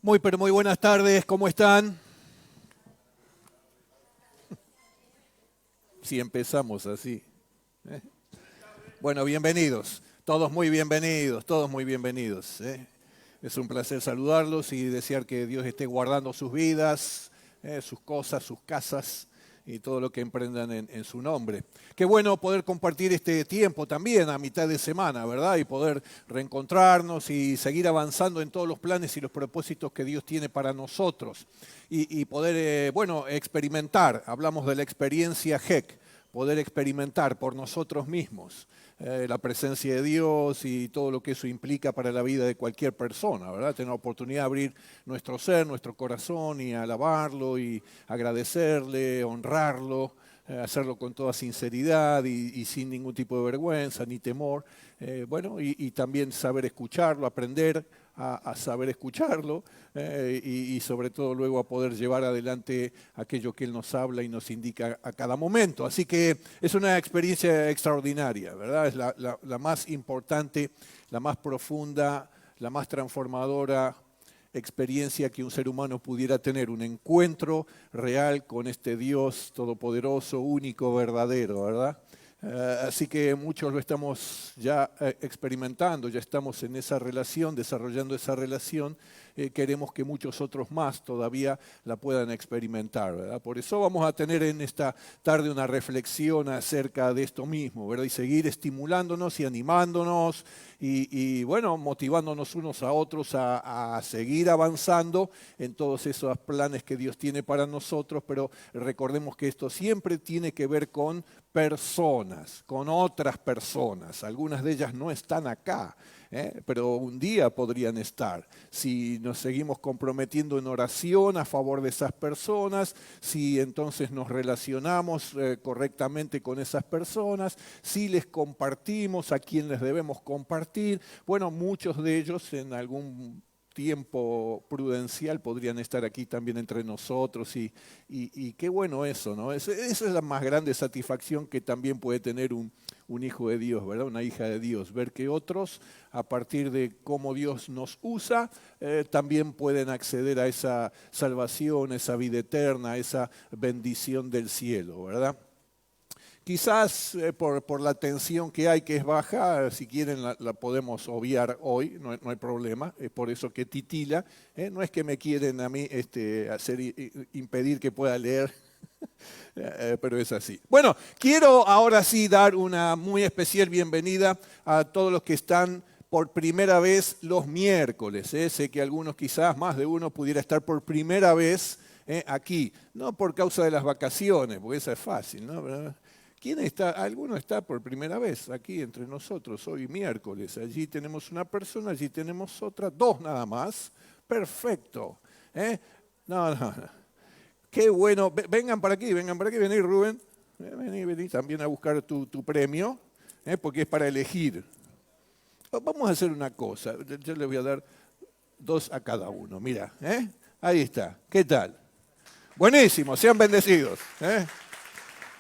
Pero muy buenas tardes, ¿cómo están? Si empezamos así. ¿eh? Bueno, bienvenidos, todos muy bienvenidos. Es un placer saludarlos y desear que Dios esté guardando sus vidas, sus cosas, sus casas y todo lo que emprendan en su nombre. Qué bueno poder compartir este tiempo también a mitad de semana, ¿verdad? Y poder reencontrarnos y seguir avanzando en todos los planes y los propósitos que Dios tiene para nosotros. Y poder, experimentar, hablamos de la experiencia GEC, poder experimentar por nosotros mismos la presencia de Dios y todo lo que eso implica para la vida de cualquier persona, ¿verdad? Tener la oportunidad de abrir nuestro ser, nuestro corazón y alabarlo y agradecerle, honrarlo, hacerlo con toda sinceridad y sin ningún tipo de vergüenza ni temor. Y también saber escucharlo, aprender a saber escucharlo y sobre todo luego a poder llevar adelante aquello que Él nos habla y nos indica a cada momento. Así que es una experiencia extraordinaria, ¿verdad? Es la más importante, la más profunda, la más transformadora experiencia que un ser humano pudiera tener, un encuentro real con este Dios todopoderoso, único, verdadero, ¿verdad? Así que muchos lo estamos ya experimentando, ya estamos en esa relación, desarrollando esa relación. Queremos que muchos otros más todavía la puedan experimentar, ¿verdad? Por eso vamos a tener en esta tarde una reflexión acerca de esto mismo, ¿verdad? Y seguir estimulándonos y animándonos y motivándonos unos a otros a seguir avanzando en todos esos planes que Dios tiene para nosotros, pero recordemos que esto siempre tiene que ver con personas, con otras personas. Algunas de ellas no están acá, pero un día podrían estar. Si nos seguimos comprometiendo en oración a favor de esas personas, si entonces nos relacionamos correctamente con esas personas, si les compartimos a quien les debemos compartir, bueno, muchos de ellos en algún tiempo prudencial podrían estar aquí también entre nosotros y qué bueno eso, ¿no? Esa es la más grande satisfacción que también puede tener un hijo de Dios, ¿verdad? Una hija de Dios, ver que otros, a partir de cómo Dios nos usa, también pueden acceder a esa salvación, esa vida eterna, esa bendición del cielo, ¿verdad? Quizás por la tensión que hay, que es baja, si quieren la podemos obviar hoy, no hay problema, es por eso que titila, no es que me quieren a mí impedir que pueda leer, pero es así. Bueno, quiero ahora sí dar una muy especial bienvenida a todos los que están por primera vez los miércoles. Sé que algunos, quizás más de uno, pudiera estar por primera vez aquí, no por causa de las vacaciones, porque eso es fácil, ¿no? ¿Quién está? Alguno está por primera vez aquí entre nosotros, hoy miércoles. Allí tenemos una persona, allí tenemos otra, dos nada más. Perfecto. No. Qué bueno. Vengan para aquí, vení Rubén. Vení también a buscar tu premio, porque es para elegir. Vamos a hacer una cosa, yo le voy a dar 2 a cada uno, mira. Ahí está, ¿qué tal? Buenísimo, sean bendecidos.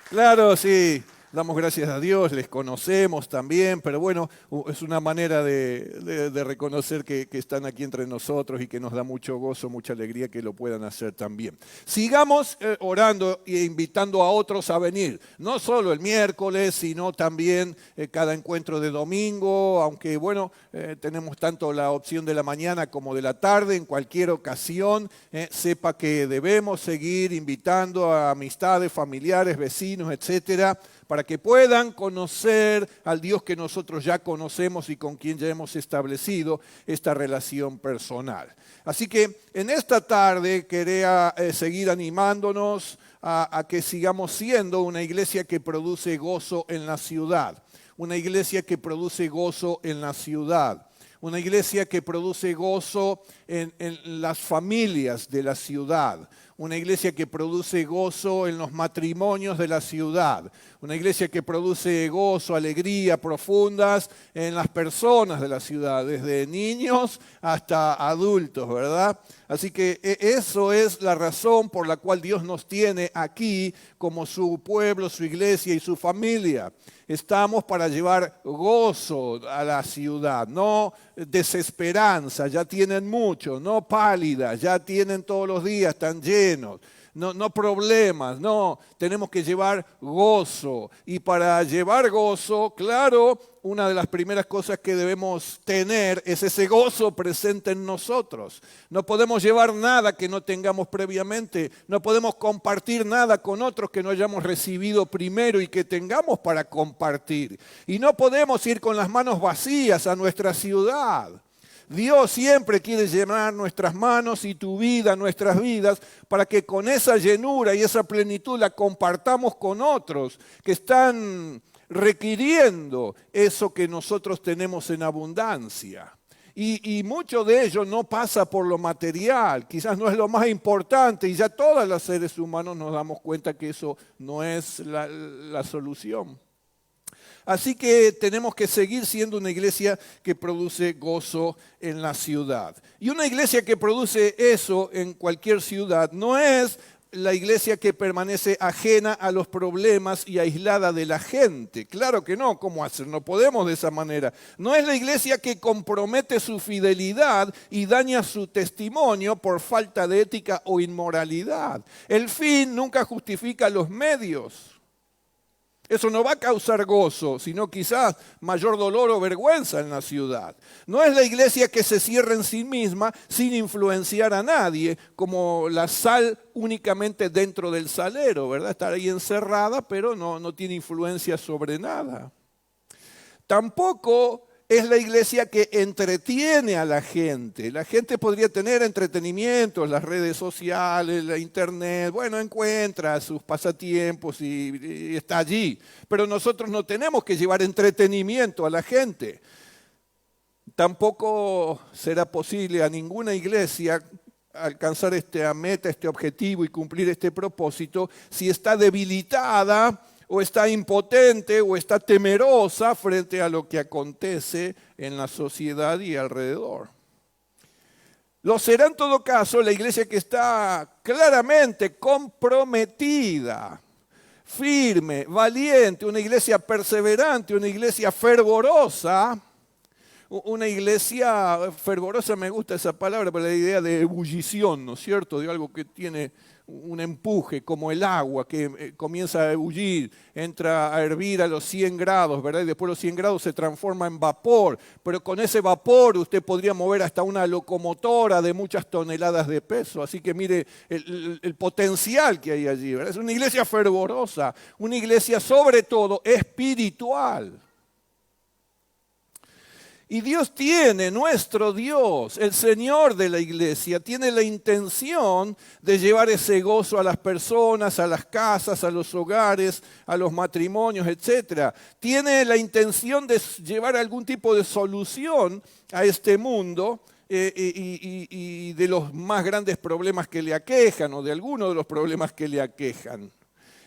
Claro, sí, damos gracias a Dios, les conocemos también, pero bueno, es una manera de reconocer que están aquí entre nosotros y que nos da mucho gozo, mucha alegría que lo puedan hacer también. Sigamos orando e invitando a otros a venir, no solo el miércoles, sino también cada encuentro de domingo, aunque bueno, tenemos tanto la opción de la mañana como de la tarde, en cualquier ocasión, sepa que debemos seguir invitando a amistades, familiares, vecinos, etcétera, para que puedan conocer al Dios que nosotros ya conocemos y con quien ya hemos establecido esta relación personal. Así que en esta tarde quería seguir animándonos a que sigamos siendo una iglesia que produce gozo en la ciudad, una iglesia que produce gozo en la ciudad. Una iglesia que produce gozo en las familias de la ciudad. una iglesia que produce gozo en los matrimonios de la ciudad, una iglesia que produce gozo, alegría profundas en las personas de la ciudad, desde niños hasta adultos, ¿verdad? Así que eso es la razón por la cual Dios nos tiene aquí como su pueblo, su iglesia y su familia. Estamos para llevar gozo a la ciudad, no desesperanza, ya tienen mucho, no pálida, ya tienen todos los días, están llenos. No problemas, no, tenemos que llevar gozo. Y para llevar gozo, claro, una de las primeras cosas que debemos tener es ese gozo presente en nosotros. No podemos llevar nada que no tengamos previamente, no podemos compartir nada con otros que no hayamos recibido primero y que tengamos para compartir. Y no podemos ir con las manos vacías a nuestra ciudad. Dios siempre quiere llenar nuestras manos y tu vida, nuestras vidas, para que con esa llenura y esa plenitud la compartamos con otros que están requiriendo eso que nosotros tenemos en abundancia. Y mucho de ello no pasa por lo material, quizás no es lo más importante y ya todos los seres humanos nos damos cuenta que eso no es la solución. Así que tenemos que seguir siendo una iglesia que produce gozo en la ciudad. Y una iglesia que produce eso en cualquier ciudad no es la iglesia que permanece ajena a los problemas y aislada de la gente. Claro que no, ¿cómo hacer? No podemos de esa manera. No es la iglesia que compromete su fidelidad y daña su testimonio por falta de ética o inmoralidad. El fin nunca justifica los medios. Eso no va a causar gozo, sino quizás mayor dolor o vergüenza en la ciudad. No es la iglesia que se cierra en sí misma sin influenciar a nadie, como la sal únicamente dentro del salero, ¿verdad? Está ahí encerrada, pero no tiene influencia sobre nada. Tampoco es la iglesia que entretiene a la gente. La gente podría tener entretenimiento, las redes sociales, la internet, bueno, encuentra sus pasatiempos y está allí. Pero nosotros no tenemos que llevar entretenimiento a la gente. Tampoco será posible a ninguna iglesia alcanzar esta meta, este objetivo y cumplir este propósito si está debilitada o está impotente o está temerosa frente a lo que acontece en la sociedad y alrededor. Lo será en todo caso la iglesia que está claramente comprometida, firme, valiente, una iglesia perseverante, una iglesia fervorosa. Una iglesia fervorosa, me gusta esa palabra, por la idea de ebullición, ¿no es cierto? De algo que tiene un empuje, como el agua que comienza a ebullir, entra a hervir a los 100 grados, ¿verdad? Y después los 100 grados se transforma en vapor, pero con ese vapor usted podría mover hasta una locomotora de muchas toneladas de peso. Así que mire el potencial que hay allí, ¿verdad? Es una iglesia fervorosa, una iglesia sobre todo espiritual. Y Dios tiene, nuestro Dios, el Señor de la iglesia, tiene la intención de llevar ese gozo a las personas, a las casas, a los hogares, a los matrimonios, etc. Tiene la intención de llevar algún tipo de solución a este mundo y de los más grandes problemas que le aquejan o de algunos de los problemas que le aquejan.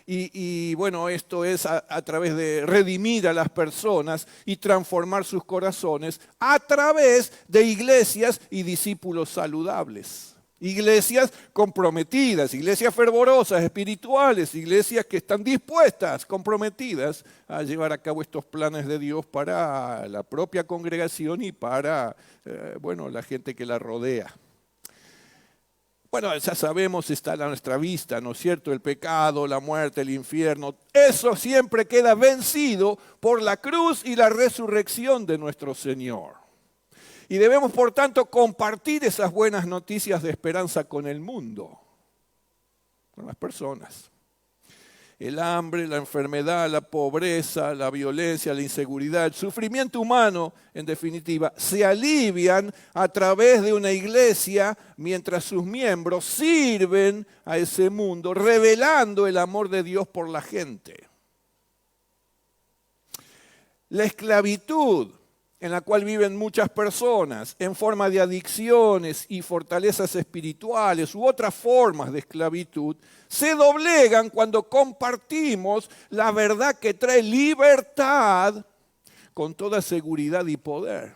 Y bueno, esto es a través de redimir a las personas y transformar sus corazones a través de iglesias y discípulos saludables. Iglesias comprometidas, iglesias fervorosas, espirituales, iglesias que están dispuestas, comprometidas a llevar a cabo estos planes de Dios para la propia congregación y para la gente que la rodea. Bueno, ya sabemos, está a nuestra vista, ¿no es cierto? El pecado, la muerte, el infierno, eso siempre queda vencido por la cruz y la resurrección de nuestro Señor. Y debemos, por tanto, compartir esas buenas noticias de esperanza con el mundo, con las personas. El hambre, la enfermedad, la pobreza, la violencia, la inseguridad, el sufrimiento humano, en definitiva, se alivian a través de una iglesia mientras sus miembros sirven a ese mundo, revelando el amor de Dios por la gente. La esclavitud en la cual viven muchas personas en forma de adicciones y fortalezas espirituales u otras formas de esclavitud, se doblegan cuando compartimos la verdad que trae libertad con toda seguridad y poder.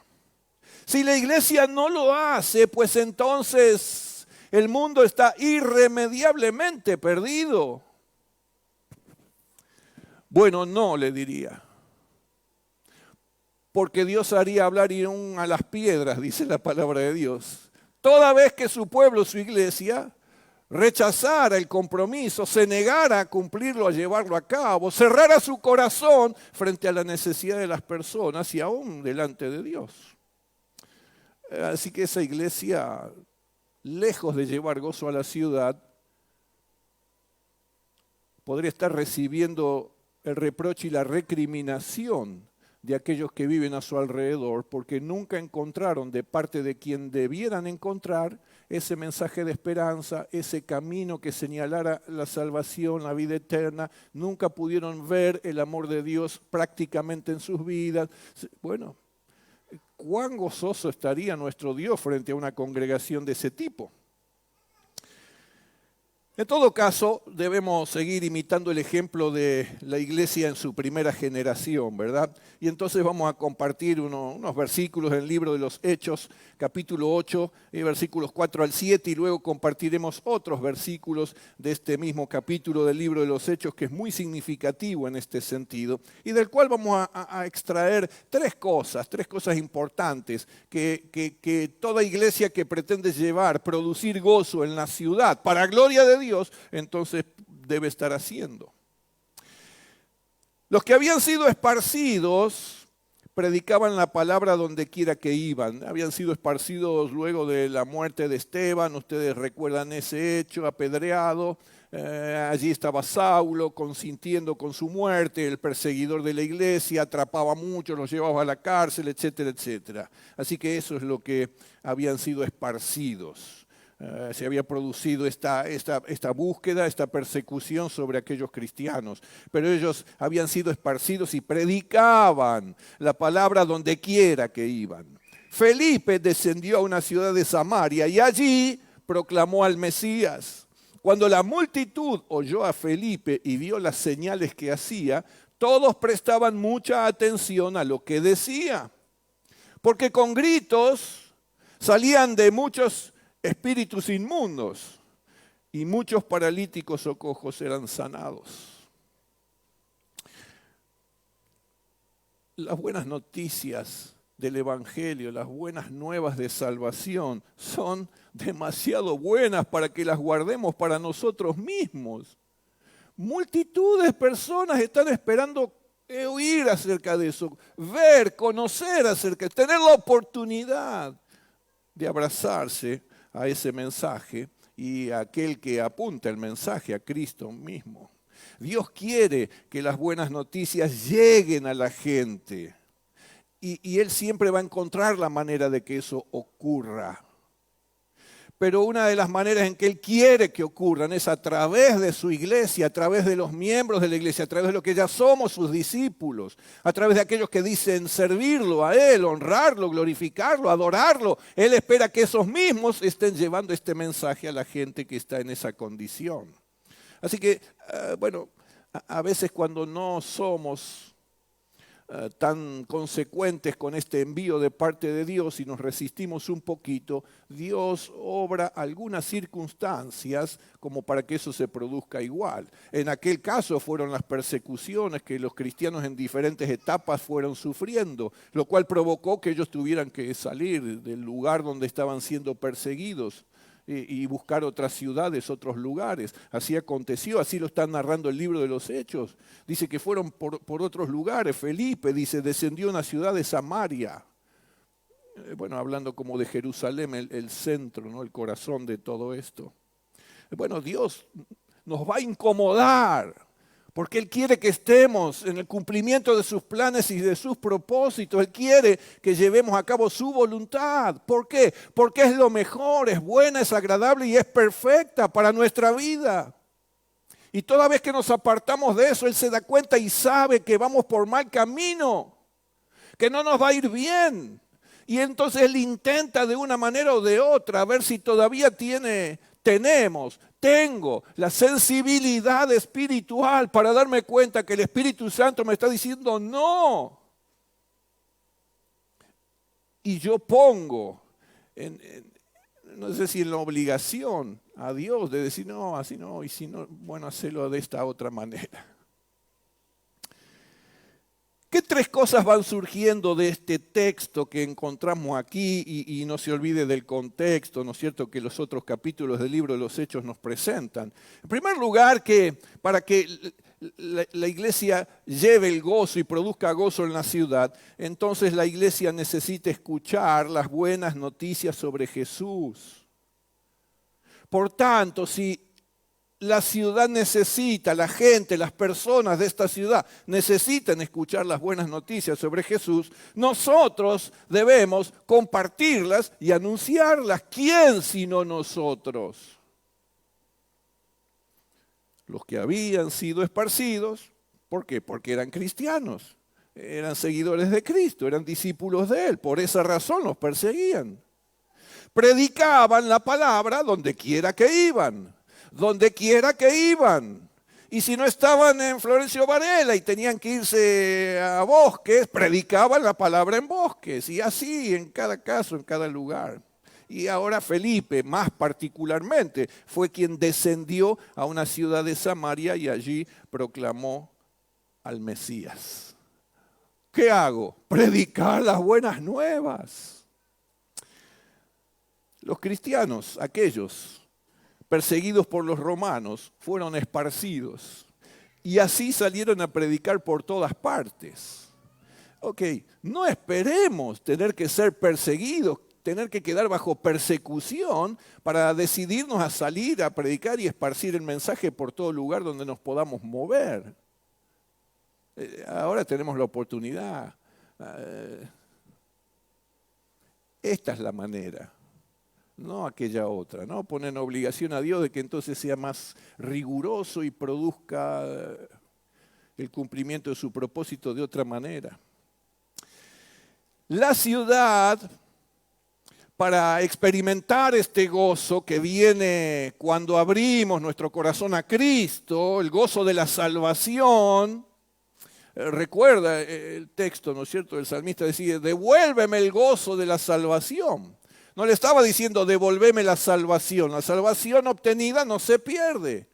Si la iglesia no lo hace, pues entonces el mundo está irremediablemente perdido. Bueno, no, le diría. Porque Dios haría hablar aún a las piedras, dice la palabra de Dios. Toda vez que su pueblo, su iglesia, rechazara el compromiso, se negara a cumplirlo, a llevarlo a cabo, cerrara su corazón frente a la necesidad de las personas y aún delante de Dios. Así que esa iglesia, lejos de llevar gozo a la ciudad, podría estar recibiendo el reproche y la recriminación de aquellos que viven a su alrededor, porque nunca encontraron de parte de quien debieran encontrar ese mensaje de esperanza, ese camino que señalara la salvación, la vida eterna. Nunca pudieron ver el amor de Dios prácticamente en sus vidas. Bueno, ¿cuán gozoso estaría nuestro Dios frente a una congregación de ese tipo? En todo caso, debemos seguir imitando el ejemplo de la iglesia en su primera generación, ¿verdad? Y entonces vamos a compartir unos versículos del libro de los Hechos, capítulo 8, versículos 4 al 7, y luego compartiremos otros versículos de este mismo capítulo del libro de los Hechos, que es muy significativo en este sentido, y del cual vamos a extraer tres cosas importantes que toda iglesia que pretende producir gozo en la ciudad, para gloria de Dios, entonces debe estar haciendo. Los que habían sido esparcidos predicaban la palabra donde quiera que iban. Habían sido esparcidos luego de la muerte de Esteban, ustedes recuerdan ese hecho, apedreado. Allí estaba Saulo consintiendo con su muerte, el perseguidor de la iglesia, atrapaba a muchos, los llevaba a la cárcel, etcétera, etcétera. Así que eso es lo que habían sido esparcidos. Se había producido esta búsqueda, esta persecución sobre aquellos cristianos. Pero ellos habían sido esparcidos y predicaban la palabra donde quiera que iban. Felipe descendió a una ciudad de Samaria y allí proclamó al Mesías. Cuando la multitud oyó a Felipe y vio las señales que hacía, todos prestaban mucha atención a lo que decía. Porque con gritos salían de muchos espíritus inmundos y muchos paralíticos o cojos eran sanados. Las buenas noticias del Evangelio, las buenas nuevas de salvación son demasiado buenas para que las guardemos para nosotros mismos. Multitud de personas están esperando oír acerca de eso, ver, conocer acerca, tener la oportunidad de abrazarse a ese mensaje y a aquel que apunta el mensaje, a Cristo mismo. Dios quiere que las buenas noticias lleguen a la gente y Él siempre va a encontrar la manera de que eso ocurra. Pero una de las maneras en que Él quiere que ocurran es a través de su iglesia, a través de los miembros de la iglesia, a través de lo que ya somos sus discípulos, a través de aquellos que dicen servirlo a Él, honrarlo, glorificarlo, adorarlo. Él espera que esos mismos estén llevando este mensaje a la gente que está en esa condición. Así que, a veces cuando no somos tan consecuentes con este envío de parte de Dios y nos resistimos un poquito, Dios obra algunas circunstancias como para que eso se produzca igual. En aquel caso fueron las persecuciones que los cristianos en diferentes etapas fueron sufriendo, lo cual provocó que ellos tuvieran que salir del lugar donde estaban siendo perseguidos y buscar otras ciudades, otros lugares. Así aconteció, así lo está narrando el libro de los Hechos. Dice que fueron por otros lugares. Felipe, dice, descendió a una ciudad de Samaria. Hablando como de Jerusalén, el centro, ¿no? El corazón de todo esto. Dios nos va a incomodar, porque Él quiere que estemos en el cumplimiento de sus planes y de sus propósitos. Él quiere que llevemos a cabo su voluntad. ¿Por qué? Porque es lo mejor, es buena, es agradable y es perfecta para nuestra vida. Y toda vez que nos apartamos de eso, Él se da cuenta y sabe que vamos por mal camino, que no nos va a ir bien. Y entonces él intenta de una manera o de otra a ver si todavía tengo la sensibilidad espiritual para darme cuenta que el Espíritu Santo me está diciendo no. Y yo pongo, no sé si en la obligación a Dios de decir no, así no, y si no, bueno, hacerlo de esta otra manera. ¿Qué tres cosas van surgiendo de este texto que encontramos aquí? Y no se olvide del contexto, ¿no es cierto?, que los otros capítulos del libro de los Hechos nos presentan. En primer lugar, que para que la iglesia lleve el gozo y produzca gozo en la ciudad, entonces la iglesia necesita escuchar las buenas noticias sobre Jesús. Por tanto, si la ciudad necesita, la gente, las personas de esta ciudad necesitan escuchar las buenas noticias sobre Jesús, nosotros debemos compartirlas y anunciarlas. ¿Quién sino nosotros? Los que habían sido esparcidos, ¿por qué? Porque eran cristianos, eran seguidores de Cristo, eran discípulos de Él, por esa razón los perseguían. Predicaban la palabra donde quiera que iban. Donde quiera que iban. Y si no estaban en Florencio Varela y tenían que irse a bosques, predicaban la palabra en bosques. Y así en cada caso, en cada lugar. Y ahora Felipe, más particularmente, fue quien descendió a una ciudad de Samaria y allí proclamó al Mesías. ¿Qué hago? Predicar las buenas nuevas. Los cristianos, aquellos perseguidos por los romanos, fueron esparcidos y así salieron a predicar por todas partes. Ok, no esperemos tener que ser perseguidos, tener que quedar bajo persecución para decidirnos a salir a predicar y esparcir el mensaje por todo lugar donde nos podamos mover. Ahora tenemos la oportunidad. Esta es la manera. No aquella otra, ¿no? Ponen obligación a Dios de que entonces sea más riguroso y produzca el cumplimiento de su propósito de otra manera. La ciudad, para experimentar este gozo que viene cuando abrimos nuestro corazón a Cristo, el gozo de la salvación, recuerda el texto, ¿no es cierto? El salmista decía, devuélveme el gozo de la salvación. No le estaba diciendo, devolveme la salvación. La salvación obtenida no se pierde.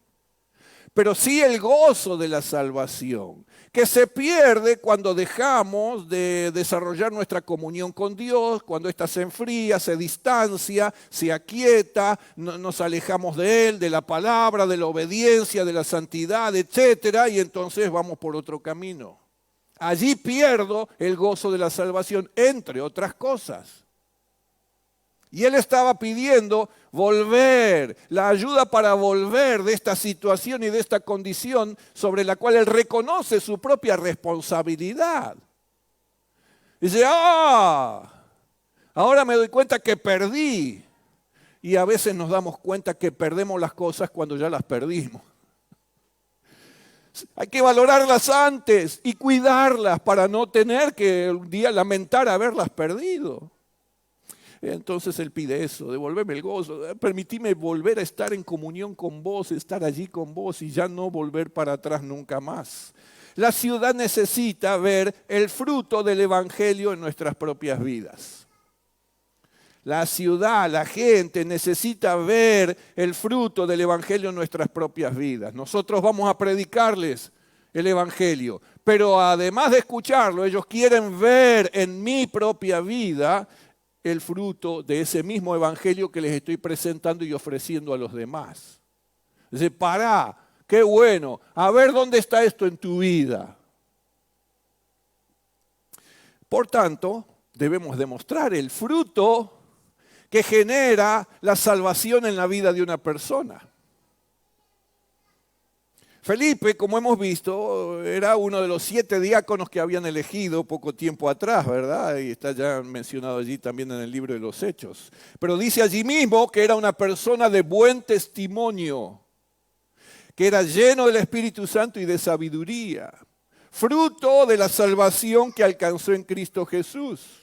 Pero sí el gozo de la salvación, que se pierde cuando dejamos de desarrollar nuestra comunión con Dios, cuando ésta se enfría, se distancia, se aquieta, nos alejamos de Él, de la palabra, de la obediencia, de la santidad, etc. Y entonces vamos por otro camino. Allí pierdo el gozo de la salvación, entre otras cosas. Y él estaba pidiendo volver, la ayuda para volver de esta situación y de esta condición sobre la cual él reconoce su propia responsabilidad. Dice, ahora me doy cuenta que perdí. Y a veces nos damos cuenta que perdemos las cosas cuando ya las perdimos. Hay que valorarlas antes y cuidarlas para no tener que un día lamentar haberlas perdido. Entonces él pide eso, devolverme el gozo, permitime volver a estar en comunión con vos, estar allí con vos y ya no volver para atrás nunca más. La ciudad necesita ver el fruto del Evangelio en nuestras propias vidas. La ciudad, la gente necesita ver el fruto del Evangelio en nuestras propias vidas. Nosotros vamos a predicarles el Evangelio, pero además de escucharlo, ellos quieren ver en mi propia vida el fruto de ese mismo evangelio que les estoy presentando y ofreciendo a los demás. Dice, pará, qué bueno, a ver dónde está esto en tu vida. Por tanto, debemos demostrar el fruto que genera la salvación en la vida de una persona. Felipe, como hemos visto, era uno de los 7 diáconos que habían elegido poco tiempo atrás, ¿verdad? Y está ya mencionado allí también en el libro de los Hechos. Pero dice allí mismo que era una persona de buen testimonio, que era lleno del Espíritu Santo y de sabiduría. fruto de la salvación que alcanzó en Cristo Jesús.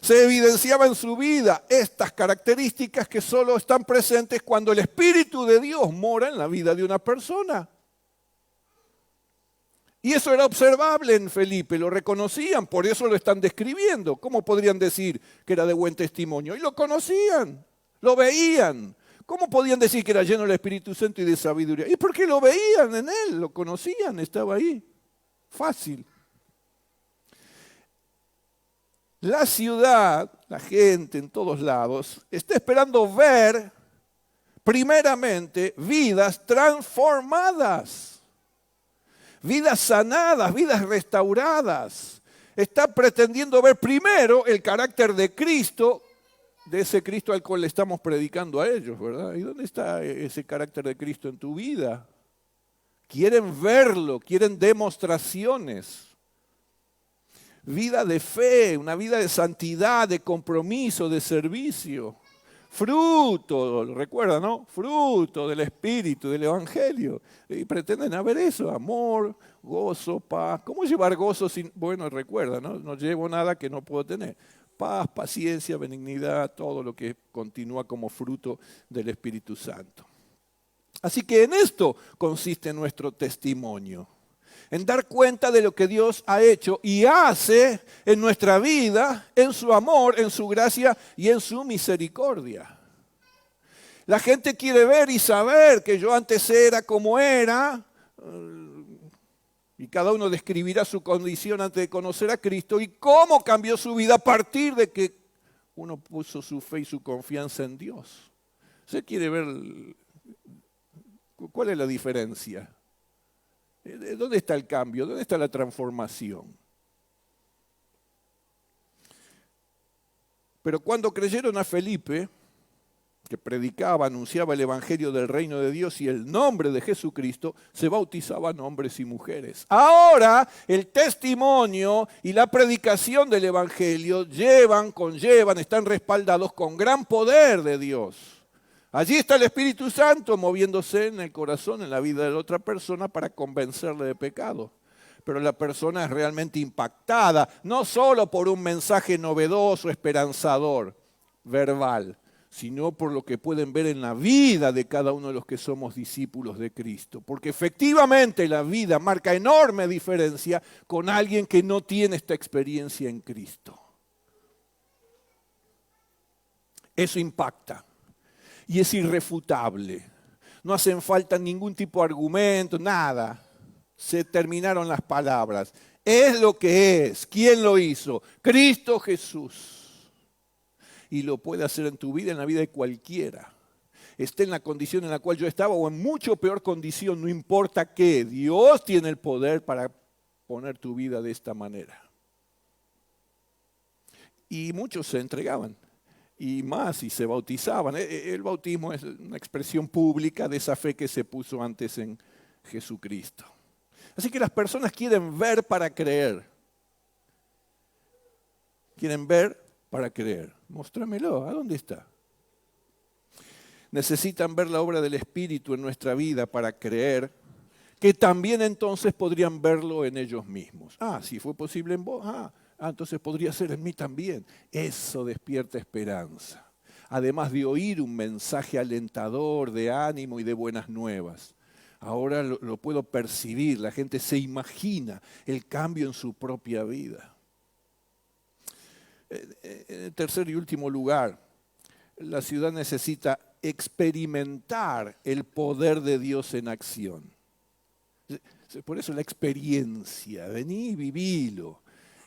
Se evidenciaba en su vida estas características que solo están presentes cuando el Espíritu de Dios mora en la vida de una persona. Y eso era observable en Felipe, lo reconocían, por eso lo están describiendo. ¿Cómo podrían decir que era de buen testimonio? Y lo conocían, lo veían. ¿Cómo podían decir que era lleno del Espíritu Santo y de sabiduría? Y porque lo veían en él, lo conocían, estaba ahí. Fácil. La ciudad, la gente en todos lados, está esperando ver, primeramente, vidas transformadas, vidas sanadas, vidas restauradas. Está pretendiendo ver primero el carácter de Cristo, de ese Cristo al cual le estamos predicando a ellos, ¿verdad? ¿Y dónde está ese carácter de Cristo en tu vida? Quieren verlo, quieren demostraciones. Vida de fe, una vida de santidad, de compromiso, de servicio. Fruto, recuerda, ¿no? Fruto del Espíritu, del Evangelio. Y pretenden haber eso, amor, gozo, paz. ¿Cómo llevar gozo sin...? Bueno, recuerda, ¿no? No llevo nada que no puedo tener. Paz, paciencia, benignidad, todo lo que continúa como fruto del Espíritu Santo. Así que en esto consiste nuestro testimonio. En dar cuenta de lo que Dios ha hecho y hace en nuestra vida, en su amor, en su gracia y en su misericordia. La gente quiere ver y saber que yo antes era como era, y cada uno describirá su condición antes de conocer a Cristo y cómo cambió su vida a partir de que uno puso su fe y su confianza en Dios. ¿Usted quiere ver cuál es la diferencia? ¿Dónde está el cambio? ¿Dónde está la transformación? Pero cuando creyeron a Felipe, que predicaba, anunciaba el Evangelio del reino de Dios y el nombre de Jesucristo, se bautizaban hombres y mujeres. Ahora el testimonio y la predicación del Evangelio conllevan, están respaldados con gran poder de Dios. Allí está el Espíritu Santo moviéndose en el corazón, en la vida de la otra persona para convencerle de pecado. Pero la persona es realmente impactada, no solo por un mensaje novedoso, esperanzador, verbal, sino por lo que pueden ver en la vida de cada uno de los que somos discípulos de Cristo. Porque efectivamente la vida marca enorme diferencia con alguien que no tiene esta experiencia en Cristo. Eso impacta. Y es irrefutable. No hacen falta ningún tipo de argumento, nada. Se terminaron las palabras. Es lo que es. ¿Quién lo hizo? Cristo Jesús. Y lo puede hacer en tu vida, en la vida de cualquiera. Esté en la condición en la cual yo estaba o en mucho peor condición, no importa qué. Dios tiene el poder para poner tu vida de esta manera. Y muchos se entregaban. Y más, y se bautizaban. El bautismo es una expresión pública de esa fe que se puso antes en Jesucristo. Así que las personas quieren ver para creer. Quieren ver para creer. Mostrámelo, ¿a dónde está? Necesitan ver la obra del Espíritu en nuestra vida para creer, que también entonces podrían verlo en ellos mismos. Si fue posible en vos, entonces podría ser en mí también. Eso despierta esperanza. Además de oír un mensaje alentador, de ánimo y de buenas nuevas. Ahora lo puedo percibir, la gente se imagina el cambio en su propia vida. En tercer y último lugar, la ciudad necesita experimentar el poder de Dios en acción. Por eso la experiencia, vení y vivilo.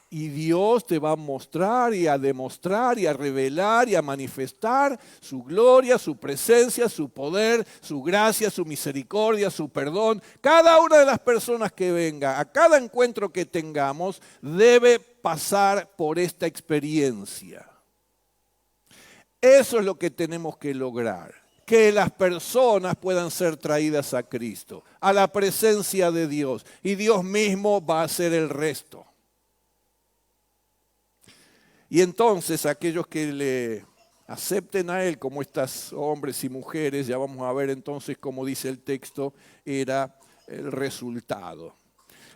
Y Dios te va a mostrar y a demostrar y a revelar y a manifestar su gloria, su presencia, su poder, su gracia, su misericordia, su perdón. Cada una de las personas que venga, a cada encuentro que tengamos, debe pasar por esta experiencia. Eso es lo que tenemos que lograr. Que las personas puedan ser traídas a Cristo, a la presencia de Dios. Y Dios mismo va a hacer el resto. Y entonces aquellos que le acepten a Él como estos hombres y mujeres, ya vamos a ver entonces cómo dice el texto, era el resultado.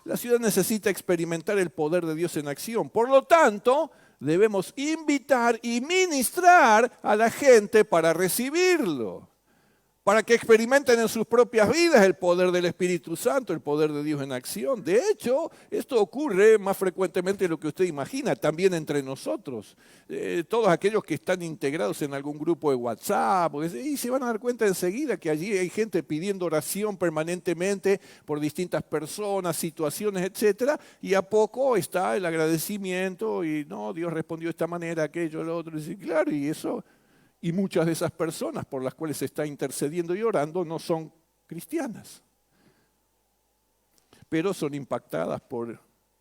La ciudad necesita experimentar el poder de Dios en acción. Por lo tanto, debemos invitar y ministrar a la gente para recibirlo, para que experimenten en sus propias vidas el poder del Espíritu Santo, el poder de Dios en acción. De hecho, esto ocurre más frecuentemente de lo que usted imagina, también entre nosotros. Todos aquellos que están integrados en algún grupo de WhatsApp, y se van a dar cuenta enseguida que allí hay gente pidiendo oración permanentemente por distintas personas, situaciones, etcétera, y a poco está el agradecimiento y no, Dios respondió de esta manera, aquello, lo otro, y claro, y eso. Y muchas de esas personas por las cuales se está intercediendo y orando no son cristianas, pero son impactadas por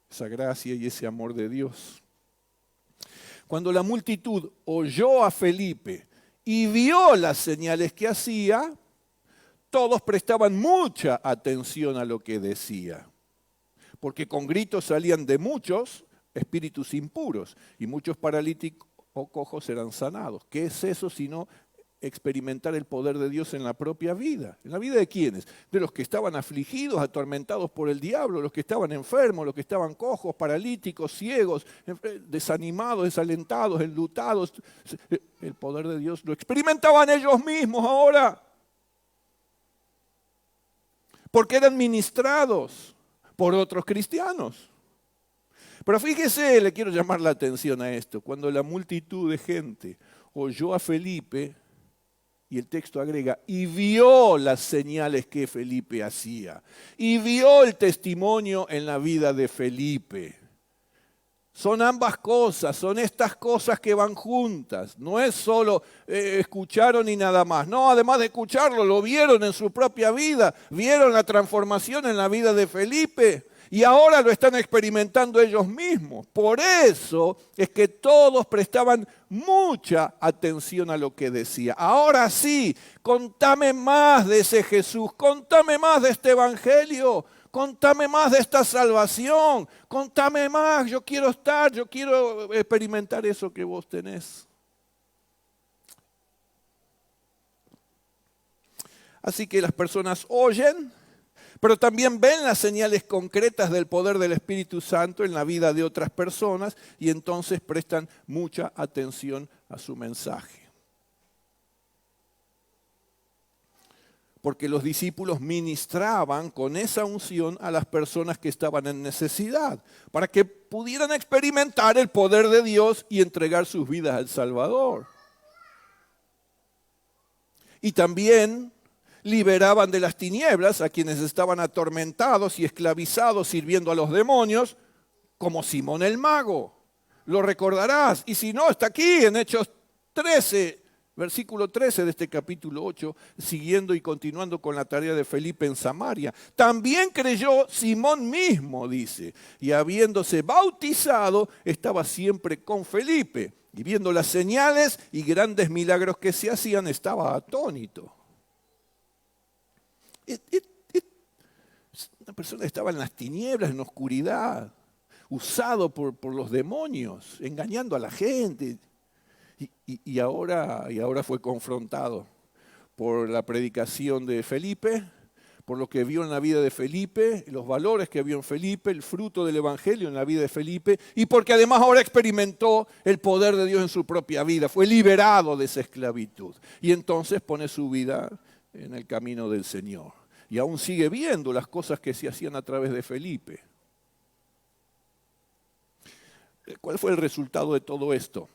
esa gracia y ese amor de Dios. Cuando la multitud oyó a Felipe y vio las señales que hacía, todos prestaban mucha atención a lo que decía, porque con gritos salían de muchos espíritus impuros y muchos paralíticos o cojos serán sanados. ¿Qué es eso sino experimentar el poder de Dios en la propia vida? ¿En la vida de quiénes? De los que estaban afligidos, atormentados por el diablo, los que estaban enfermos, los que estaban cojos, paralíticos, ciegos, desanimados, desalentados, enlutados. El poder de Dios lo experimentaban ellos mismos ahora, porque eran ministrados por otros cristianos. Pero fíjese, le quiero llamar la atención a esto. Cuando la multitud de gente oyó a Felipe, y el texto agrega, y vio las señales que Felipe hacía, y vio el testimonio en la vida de Felipe. Son ambas cosas, son estas cosas que van juntas. No es solo escucharon y nada más. No, además de escucharlo, lo vieron en su propia vida, vieron la transformación en la vida de Felipe. Y ahora lo están experimentando ellos mismos. Por eso es que todos prestaban mucha atención a lo que decía. Ahora sí, contame más de ese Jesús, contame más de este evangelio, contame más de esta salvación, contame más, yo quiero experimentar eso que vos tenés. Así que las personas oyen, pero también ven las señales concretas del poder del Espíritu Santo en la vida de otras personas y entonces prestan mucha atención a su mensaje. Porque los discípulos ministraban con esa unción a las personas que estaban en necesidad, para que pudieran experimentar el poder de Dios y entregar sus vidas al Salvador. Y también liberaban de las tinieblas a quienes estaban atormentados y esclavizados sirviendo a los demonios, como Simón el Mago. Lo recordarás, y si no, está aquí en Hechos 13, versículo 13 de este capítulo 8, siguiendo y continuando con la tarea de Felipe en Samaria. También creyó Simón mismo, dice, y habiéndose bautizado, estaba siempre con Felipe, y viendo las señales y grandes milagros que se hacían, estaba atónito. Una persona estaba en las tinieblas, en la oscuridad, usado por los demonios, engañando a la gente. Y ahora fue confrontado por la predicación de Felipe, por lo que vio en la vida de Felipe, los valores que vio en Felipe, el fruto del evangelio en la vida de Felipe, y porque además ahora experimentó el poder de Dios en su propia vida, fue liberado de esa esclavitud. Y entonces pone su vida en el camino del Señor. Y aún sigue viendo las cosas que se hacían a través de Felipe. ¿Cuál fue el resultado de todo esto?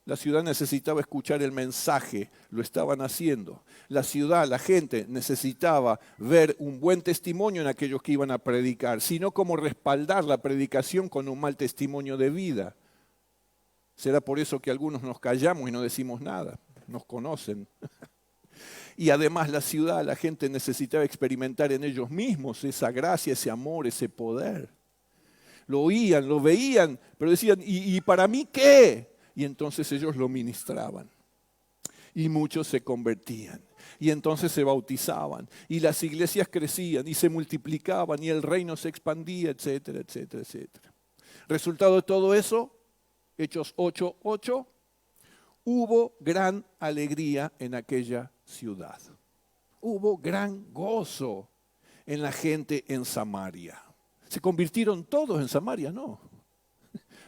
La ciudad necesitaba escuchar el mensaje, lo estaban haciendo. La ciudad, la gente necesitaba ver un buen testimonio en aquellos que iban a predicar, sino como respaldar la predicación con un mal testimonio de vida. Será por eso que algunos nos callamos y no decimos nada, nos conocen. Y además la ciudad, la gente necesitaba experimentar en ellos mismos esa gracia, ese amor, ese poder. Lo oían, lo veían, pero decían, ¿y para mí qué? Y entonces ellos lo ministraban. Y muchos se convertían. Y entonces se bautizaban. Y las iglesias crecían y se multiplicaban y el reino se expandía, etcétera, etcétera, etcétera. Resultado de todo eso, Hechos 8:8, hubo gran alegría en aquella ciudad. Hubo gran gozo en la gente en Samaria. ¿Se convirtieron todos en Samaria? No,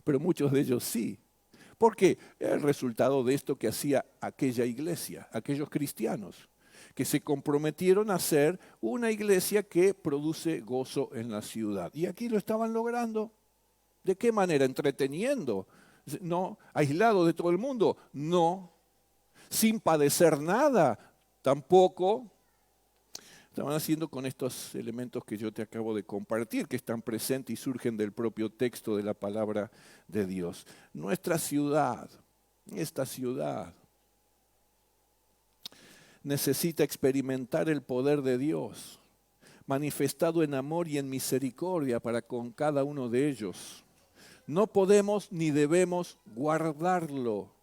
pero muchos de ellos sí. ¿Por qué? El resultado de esto que hacía aquella iglesia, aquellos cristianos, que se comprometieron a ser una iglesia que produce gozo en la ciudad. Y aquí lo estaban logrando. ¿De qué manera? Entreteniendo. No. ¿Aislado de todo el mundo? No. Sin padecer nada, tampoco. Estaban haciendo con estos elementos que yo te acabo de compartir, que están presentes y surgen del propio texto de la palabra de Dios. Nuestra ciudad, esta ciudad, necesita experimentar el poder de Dios, manifestado en amor y en misericordia para con cada uno de ellos. No podemos ni debemos guardarlo.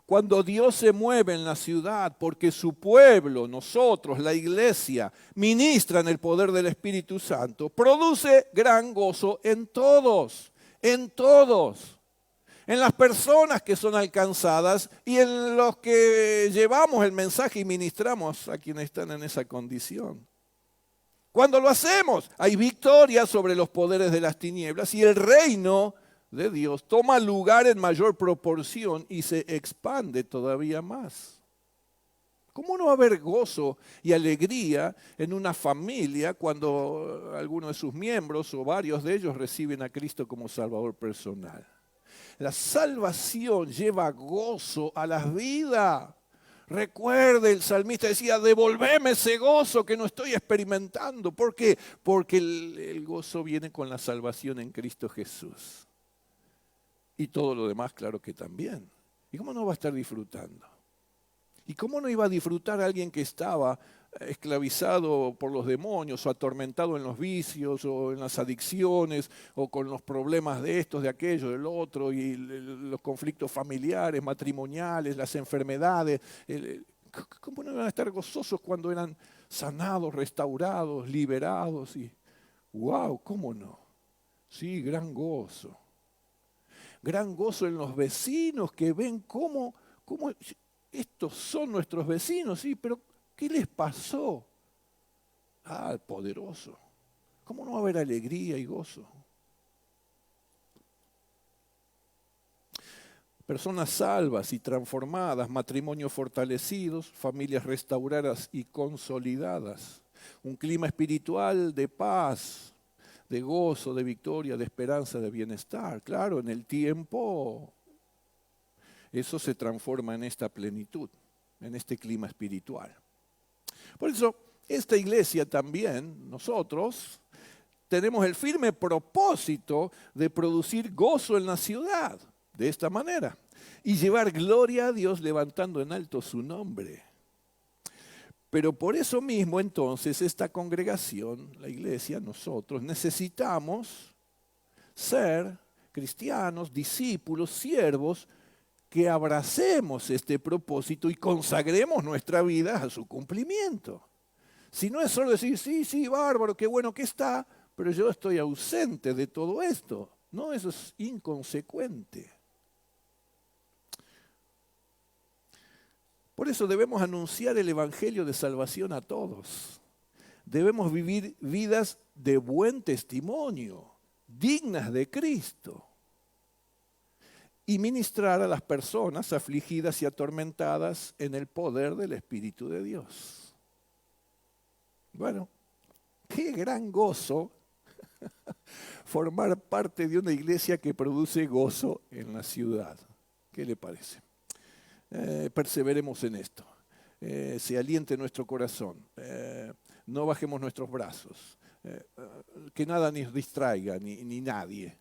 Cuando Dios se mueve en la ciudad, porque su pueblo, nosotros, la iglesia, ministran el poder del Espíritu Santo, produce gran gozo en todos, en todos. En las personas que son alcanzadas y en los que llevamos el mensaje y ministramos a quienes están en esa condición. Cuando lo hacemos, hay victoria sobre los poderes de las tinieblas y el reino de Dios toma lugar en mayor proporción y se expande todavía más. ¿Cómo no va a haber gozo y alegría en una familia cuando alguno de sus miembros o varios de ellos reciben a Cristo como Salvador personal? La salvación lleva gozo a las vidas. Recuerde, el salmista decía, devolveme ese gozo que no estoy experimentando. ¿Por qué? Porque el gozo viene con la salvación en Cristo Jesús. Y todo lo demás, claro que también. ¿Y cómo no va a estar disfrutando? ¿Y cómo no iba a disfrutar a alguien que estaba esclavizado por los demonios o atormentado en los vicios o en las adicciones o con los problemas de estos, de aquello, del otro y los conflictos familiares, matrimoniales, las enfermedades? ¿Cómo no iban a estar gozosos cuando eran sanados, restaurados, liberados? Y ¡wow! ¿Cómo no? Sí, gran gozo. Gran gozo en los vecinos que ven cómo estos son nuestros vecinos, sí, pero ¿qué les pasó? Ah, poderoso. ¿Cómo no va a haber alegría y gozo? Personas salvas y transformadas, matrimonios fortalecidos, familias restauradas y consolidadas. Un clima espiritual de paz, de gozo, de victoria, de esperanza, de bienestar. Claro, en el tiempo eso se transforma en esta plenitud, en este clima espiritual. Por eso, esta iglesia también, nosotros, tenemos el firme propósito de producir gozo en la ciudad, de esta manera, y llevar gloria a Dios levantando en alto su nombre. Pero por eso mismo, entonces, esta congregación, la iglesia, nosotros, necesitamos ser cristianos, discípulos, siervos, que abracemos este propósito y consagremos nuestra vida a su cumplimiento. Si no es solo decir, sí, bárbaro, qué bueno que está, pero yo estoy ausente de todo esto. No, eso es inconsecuente. Por eso debemos anunciar el evangelio de salvación a todos. Debemos vivir vidas de buen testimonio, dignas de Cristo. Y ministrar a las personas afligidas y atormentadas en el poder del Espíritu de Dios. Bueno, qué gran gozo formar parte de una iglesia que produce gozo en la ciudad. ¿Qué le parece? Perseveremos en esto. Se aliente nuestro corazón. No bajemos nuestros brazos. Que nada nos distraiga, ni nadie.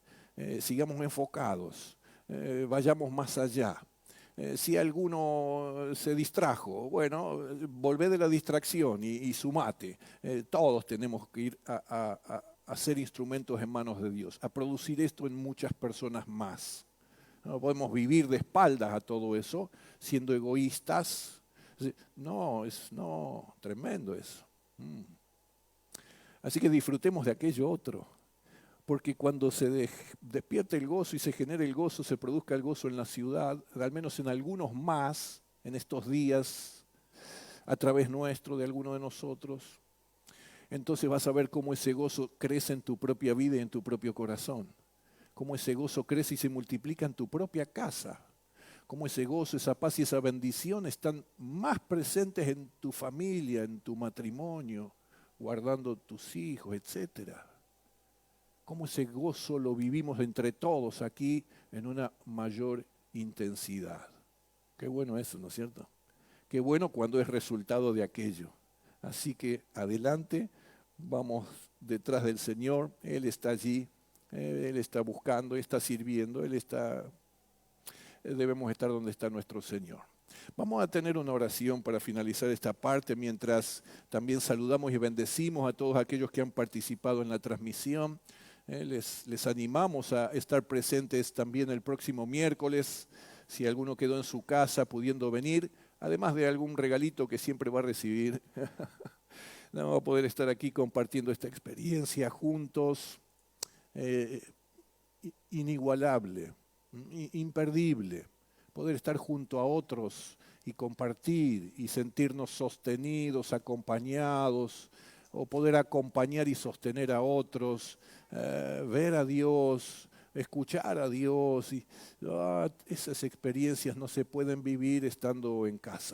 Sigamos enfocados. Vayamos más allá. Si alguno se distrajo, bueno, volvé de la distracción y sumate. Todos tenemos que ir a ser instrumentos en manos de Dios, a producir esto en muchas personas más. No podemos vivir de espaldas a todo eso, siendo egoístas. No, tremendo eso. Así que disfrutemos de aquello otro. Porque cuando se despierte el gozo y se genere el gozo, se produzca el gozo en la ciudad, al menos en algunos más, en estos días, a través nuestro, de alguno de nosotros, entonces vas a ver cómo ese gozo crece en tu propia vida y en tu propio corazón. Cómo ese gozo crece y se multiplica en tu propia casa. Cómo ese gozo, esa paz y esa bendición están más presentes en tu familia, en tu matrimonio, guardando tus hijos, etcétera. Cómo ese gozo lo vivimos entre todos aquí en una mayor intensidad. Qué bueno eso, ¿no es cierto? Qué bueno cuando es resultado de aquello. Así que adelante, vamos detrás del Señor. Él está allí, Él está buscando, está sirviendo, debemos estar donde está nuestro Señor. Vamos a tener una oración para finalizar esta parte, mientras también saludamos y bendecimos a todos aquellos que han participado en la transmisión. Les animamos a estar presentes también el próximo miércoles, si alguno quedó en su casa pudiendo venir, además de algún regalito que siempre va a recibir. Vamos a poder estar aquí compartiendo esta experiencia juntos, inigualable, imperdible. Poder estar junto a otros y compartir y sentirnos sostenidos, acompañados, o poder acompañar y sostener a otros, ver a Dios, escuchar a Dios. Esas experiencias no se pueden vivir estando en casa.